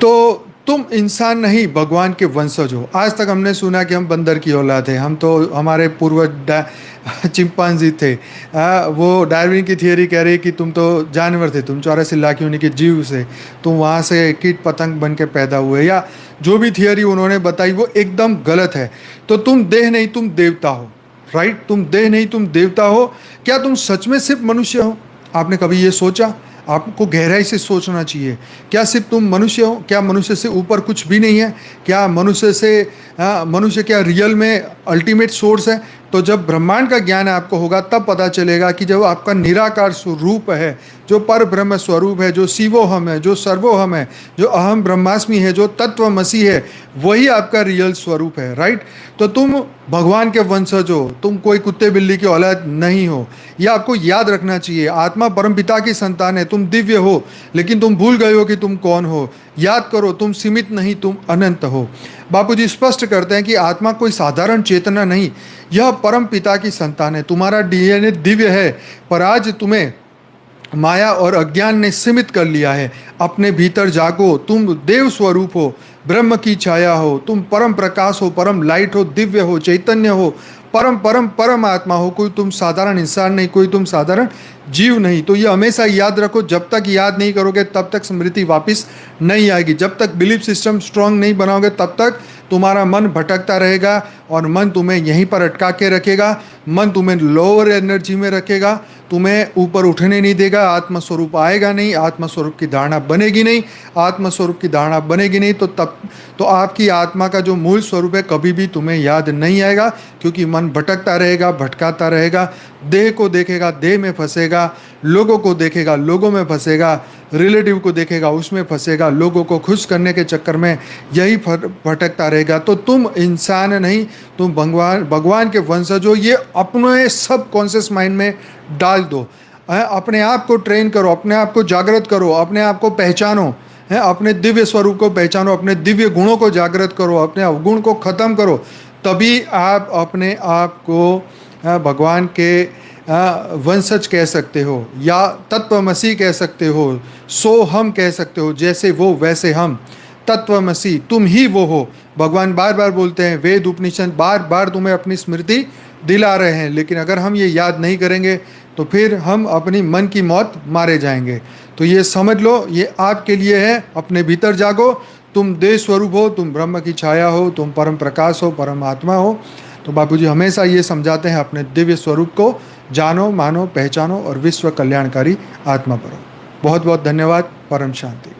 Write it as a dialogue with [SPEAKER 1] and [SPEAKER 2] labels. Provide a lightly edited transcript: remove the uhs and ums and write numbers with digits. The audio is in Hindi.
[SPEAKER 1] तो तुम इंसान नहीं भगवान के वंशज हो। आज तक हमने सुना कि हम बंदर की औलाद है, हम तो हमारे पूर्वज चिंपांजी थे। वो डार्विन की थियरी कह रही कि तुम तो जानवर थे, तुम 84 लाख योनि के जीव से, तुम वहाँ से कीट पतंग बन के पैदा हुए, या जो भी थियरी उन्होंने बताई वो एकदम गलत है। तो तुम देह नहीं तुम देवता हो, राइट? तुम देह नहीं तुम देवता हो। क्या तुम सच में सिर्फ मनुष्य हो? आपने कभी ये सोचा? आपको गहराई से सोचना चाहिए। क्या सिर्फ तुम मनुष्य हो? क्या मनुष्य से ऊपर कुछ भी नहीं है? क्या मनुष्य क्या रियल में अल्टीमेट सोर्स है? तो जब ब्रह्मांड का ज्ञान आपको होगा तब पता चलेगा कि जब आपका निराकार स्वरूप है, जो पर ब्रह्म स्वरूप है, जो शिवोहम है, जो सर्वोहम है, जो अहम ब्रह्मास्मि है, जो तत्वमसी है, वही आपका रियल स्वरूप है, राइट? तो तुम भगवान के वंशज हो, तुम कोई कुत्ते बिल्ली की औलाद नहीं हो। यह आपको याद रखना चाहिए। आत्मा परमपिता की संतान है, तुम दिव्य हो, लेकिन तुम भूल गए हो कि तुम कौन हो। याद करो, तुम सीमित नहीं, तुम अनंत हो। बापूजी स्पष्ट करते हैं कि आत्मा कोई साधारण चेतना नहीं, यह परम पिता की संतान है। तुम्हारा डीएनए दिव्य है, पर आज तुम्हें माया और अज्ञान ने सीमित कर लिया है। अपने भीतर जागो, तुम देव स्वरूप हो, ब्रह्म की छाया हो, तुम परम प्रकाश हो, परम लाइट हो, दिव्य हो, चैतन्य हो, परम परम परम आत्मा हो। कोई तुम साधारण इंसान नहीं, कोई तुम साधारण जीव नहीं। तो ये हमेशा याद रखो। जब तक याद नहीं करोगे तब तक स्मृति वापस नहीं आएगी। जब तक बिलीफ सिस्टम स्ट्रांग नहीं बनाओगे तब तक तुम्हारा मन भटकता रहेगा, और मन तुम्हें यहीं पर अटका के रखेगा। मन तुम्हें लोअर एनर्जी में रखेगा, तुम्हें ऊपर उठने नहीं देगा। आत्मस्वरूप आएगा नहीं, आत्मस्वरूप की धारणा बनेगी नहीं। आत्मस्वरूप की धारणा बनेगी नहीं तो आपकी आत्मा का जो मूल स्वरूप है कभी भी तुम्हें याद नहीं आएगा, क्योंकि मन भटकता रहेगा, भटकाता रहेगा। देह को देखेगा, देह में फंसेगा। लोगों को देखेगा, लोगों में फंसेगा। रिलेटिव को देखेगा, उसमें फंसेगा। लोगों को खुश करने के चक्कर में यही भटकता रहेगा। तो तुम इंसान नहीं, तुम भगवान के वंशज हो। ये अपने सब कॉन्शियस माइंड में डाल दो। अपने आप को ट्रेन करो, अपने आप को जागृत करो, अपने आप को पहचानो, है अपने दिव्य स्वरूप को पहचानो, अपने दिव्य गुणों को जागृत करो, अपने अवगुण को ख़त्म करो। तभी आप अपने आप को भगवान के वंशज कह सकते हो, या तत्वमसी कह सकते हो, सो हम कह सकते हो। जैसे वो वैसे हम, तत्वमसी, तुम ही वो हो। भगवान बार बार बोलते हैं, वेद उपनिषद बार बार तुम्हें अपनी स्मृति दिला रहे हैं। लेकिन अगर हम ये याद नहीं करेंगे तो फिर हम अपनी मन की मौत मारे जाएंगे। तो ये समझ लो, ये आपके लिए है। अपने भीतर जागो, तुम देव स्वरूप हो, तुम ब्रह्म की छाया हो, तुम परम प्रकाश हो, परम आत्मा हो। तो बापूजी हमेशा ये समझाते हैं, अपने दिव्य स्वरूप को जानो, मानो, पहचानो और विश्व कल्याणकारी आत्मा बनो। बहुत बहुत धन्यवाद। परम शांति।